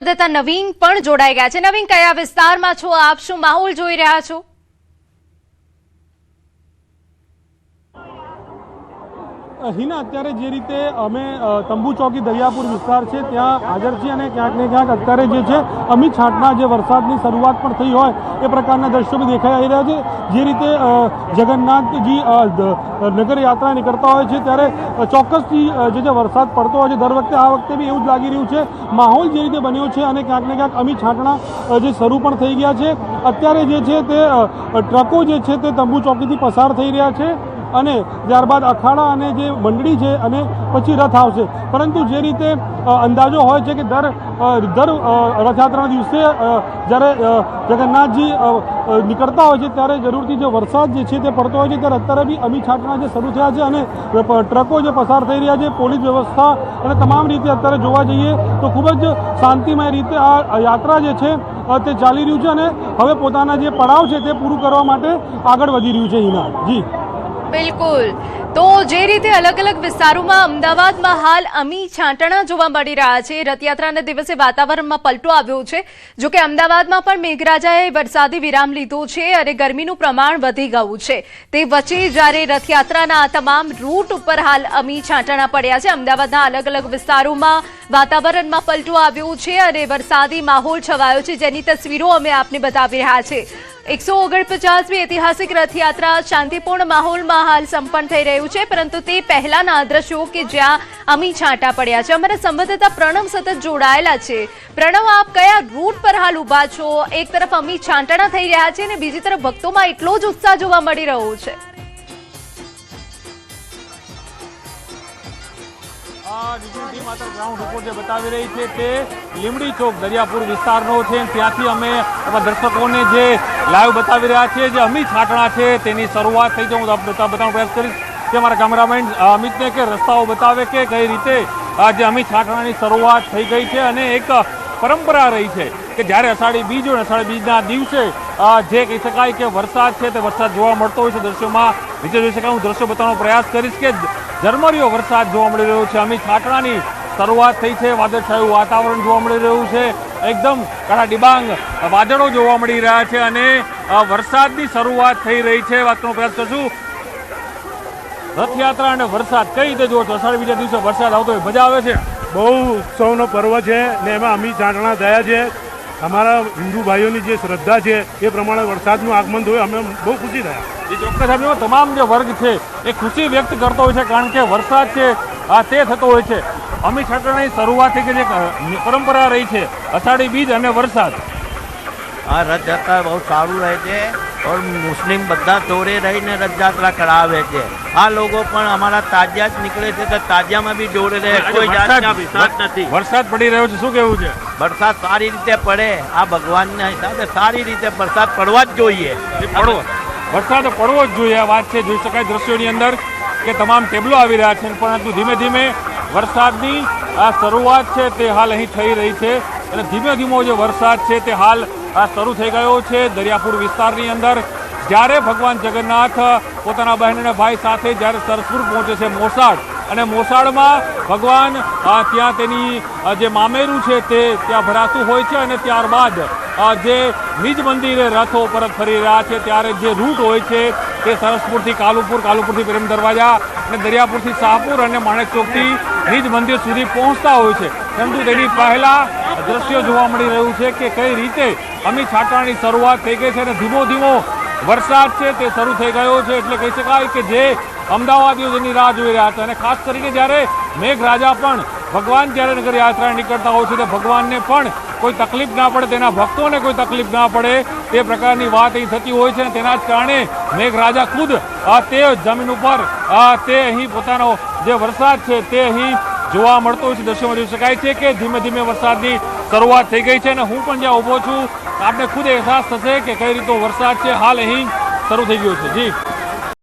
નવીન પણ જોડાઈ ગયા છે। નવીન, કયા વિસ્તારમાં છો આપ? શું માહોલ જોઈ રહ્યા છો? હિના, અત્યારે જે રીતે અમે તંબુ ચોકી દરિયાપુર વિસ્તાર છે ત્યાં હાજર છીએ અને ક્યાંક ને ક્યાંક અત્યારે જે છે અમી છાંટના જે વરસાદની શરૂઆત પણ થઈ હોય એ પ્રકારના દ્રશ્યો બી દેખાઈ આવી રહ્યા છે। જે રીતે જગન્નાથજી નગરયાત્રા નીકળતા હોય છે ત્યારે ચોક્કસથી જે વરસાદ પડતો હોય છે દર વખતે, આ વખતે બી એવું જ લાગી રહ્યું છે। માહોલ જે રીતે બન્યો છે અને ક્યાંક ને ક્યાંક અમી છાંટણા જે શરૂ પણ થઈ ગયા છે। અત્યારે જે છે તે ટ્રકો જે છે તે તંબુ ચોકીથી પસાર થઈ રહ્યા છે અને ત્યારબાદ અખાડા અને જે મંડળી છે અને પછી રથ આવશે। પરંતુ જે રીતે અંદાજો હોય છે કે દર રથયાત્રાના દિવસે જ્યારે જગન્નાથજી નીકળતા હોય છે ત્યારે જરૂરથી જે વરસાદ જે છે તે પડતો હોય છે, ત્યારે અત્યારે બી અમી છાંટણા જે શરૂ થયા છે અને ટ્રકો જે પસાર થઈ રહ્યા છે, પોલીસ વ્યવસ્થા અને તમામ રીતે અત્યારે જોવા જઈએ તો ખૂબ જ શાંતિમય રીતે આ યાત્રા જે છે તે ચાલી રહ્યું છે અને હવે પોતાના જે પડાવ છે તે પૂરું કરવા માટે આગળ વધી રહ્યું છે। હિના જી, બિલકુલ। તો જે રીતે અલગ અલગ વિસ્તારોમાં અમદાવાદમાં હાલ અમી છાંટણા જોવા મળી રહ્યા છે, રથયાત્રાના દિવસે વાતાવરણમાં પલટો આવ્યો છે। જો કે અમદાવાદમાં પણ મેઘરાજાએ વરસાદી વિરામ લીધો છે અને ગરમીનું પ્રમાણ વધી ગયું છે। તે વચ્ચે જ્યારે રથયાત્રાના તમામ રૂટ ઉપર હાલ અમી છાંટણા પડ્યા છે, અમદાવાદના અલગ અલગ વિસ્તારોમાં વાતાવરણમાં પલટો આવ્યો છે અને વરસાદી માહોલ છવાયો છે, જેની તસવીરો અમે આપને બતાવી રહ્યા છે। 149મી ઐતિહાસિક રથયાત્રા શાંતિપૂર્ણ માહોલમાં હાલ સંપન્ન થઈ રહ્યું છે, પરંતુ તે પહેલાના દ્રશ્યો કે જ્યાં અમી છાંટા પડ્યા છે। અમારા સંવાદદાતા પ્રણવ સતત જોડાયેલા છે। પ્રણવ, આપ કયા રૂટ પર હાલ ઉભા છો? એક તરફ અમી છાંટણા થઈ રહ્યા છે અને બીજી તરફ ભક્તોમાં એટલો જ ઉત્સાહ જોવા મળી રહ્યો છે। માત્ર ગ્રાઉન્ડ રિપોર્ટ જે બતાવી રહી છે તે લીમડી ચોક દરિયાપુર વિસ્તારનો છે। ત્યાંથી અમે દર્શકોને જે લાઈવ બતાવી રહ્યા છીએ જે અમી છાંટણા છે તેની શરૂઆત થઈ છે। હું બતાવવાનો પ્રયાસ કરીશ કે અમારા કેમેરામેન અમિતને કે રસ્તાઓ બતાવે કે કઈ રીતે જે અમી છાંટણાની શરૂઆત થઈ ગઈ છે અને એક પરંપરા રહી છે કે જ્યારે અષાઢી બીજ હોય, અષાઢી બીજના દિવસે જે કહી શકાય કે વરસાદ છે તે વરસાદ જોવા મળતો હોય છે। દ્રશ્યોમાં નીચે જોઈ શકાય, હું દ્રશ્યો બતાવવાનો પ્રયાસ કરીશ કે ઝરમરીયો વરસાદ જોવા મળી રહ્યો છે। અમી છાંટણાની શરૂઆત થઈ છે, વાદળછાયું વાતાવરણ જોવા મળી રહ્યું છે, એકદમ કાળા ડિબાંગ વાદળો જોવા મળી રહ્યા છે અને વરસાદની શરૂઆત થઈ રહી છે। વાત કરવાનો પ્રયાસ કરશું રથયાત્રા અને વરસાદ કઈ રીતે જોવો છો? અષાઢી બીજા દિવસે વરસાદ આવતો હોય મજા આવે છે? બહુ ઉત્સવનો પર્વ છે ને એમાં અમી છાંટણા થયા છે। અમારા હિન્દુ ભાઈઓની જે શ્રદ્ધા છે એ પ્રમાણે વરસાદનું આગમન થયું, અમે બહુ ખુશી થયા। એ ચોક્કસ આપણે તમામ જે વર્ગ છે એ ખુશી વ્યક્ત કરતો હોય છે કારણ કે વરસાદ છે તે થતો હોય છે। અમી છાંટણાની શરૂઆત થઈ ગઈ છે, પરંપરા રહી છે અષાઢી બીજ અને વરસાદ। આ રથયાત્રા બહુ સારું રહે છે और મુસ્લિમ બધા જોડે રહીને રથયાત્રા કરાવે છે। આ લોકો પણ અમારા તાજિયા જ નીકળે છે તો તાજિયામાં બી જોડે રહે, કોઈ જાતના વિશ્વાસ નથી। વરસાદ પડી રહ્યો છે, શું કહેવું છે? વરસાદ સારી રીતે પડે, આ ભગવાનના હિસાબે સારી રીતે વરસાદ પડવા જ જોઈએ। વરસાદ પડવો જ જોઈએ, આ વાત છે। જોઈ શકાય દ્રશ્યોની અંદર કે તમામ ટેબલો આવી રહ્યા છે, પરંતુ ધીમે ધીમે વરસાદની આ શરૂઆત છે તે હાલ અહીં થઈ રહી છે અને ધીમે ધીમો જે વરસાદ છે તે હાલ શરૂ થઈ ગયો છે દરિયાપુર વિસ્તારની અંદર। જ્યારે ભગવાન જગન્નાથ પોતાના બહેન અને ભાઈ સાથે જ્યારે સરસપુર પહોંચે છે મોસાળ, અને મોસાળમાં ભગવાન ત્યાં તેની જે મામેરું છે તે ત્યાં ભરાતું હોય છે અને ત્યારબાદ જે નિજ મંદિરે રથો પરત ફરી રહ્યા છે ત્યારે જે રૂટ હોય છે તે સરસપુરથી કાલુપુર, કાલુપુરથી પ્રેમ દરવાજા અને દરિયાપુરથી શાહપુર અને માણેકચોકથી નિજ મંદિર સુધી પહોંચતા હોય છે। પરંતુ તેની પહેલાં દ્રશ્યો જોવા મળી રહ્યું છે કે કઈ રીતે અમી છાંટણાની શરૂઆત થઈ ગઈ છે અને ધીમો ધીમો વરસાદ છે તે શરૂ થઈ ગયો છે। એટલે કહી શકાય કે જે અમદાવાદીઓ જેની રાહ જોઈ રહ્યા હતા અને ખાસ કરીને જ્યારે મેઘરાજા પણ ભગવાન જ્યારે નગર યાત્રા નીકળતા હોય છે તો ભગવાનને પણ કોઈ તકલીફ ના પડે, તેના ભક્તોને કોઈ તકલીફ ના પડે તે પ્રકારની વાત અહીં થતી હોય છે અને તેના જ કારણે મેઘરાજા ખુદ તે જમીન ઉપર તે અહીં પોતાનો જે વરસાદ છે તે અહીં જોવા મળતો હોય છે। દ્રશ્યોમાં જોઈ શકાય છે કે ધીમે ધીમે વરસાદની શરૂઆત થઈ ગઈ છે અને હું પણ જ્યાં ઊભો છું આપને ખુદ અહેસાસ થશે કે કઈ રીતનો વરસાદ છે હાલ અહીં શરૂ થઈ ગયો છે। જી।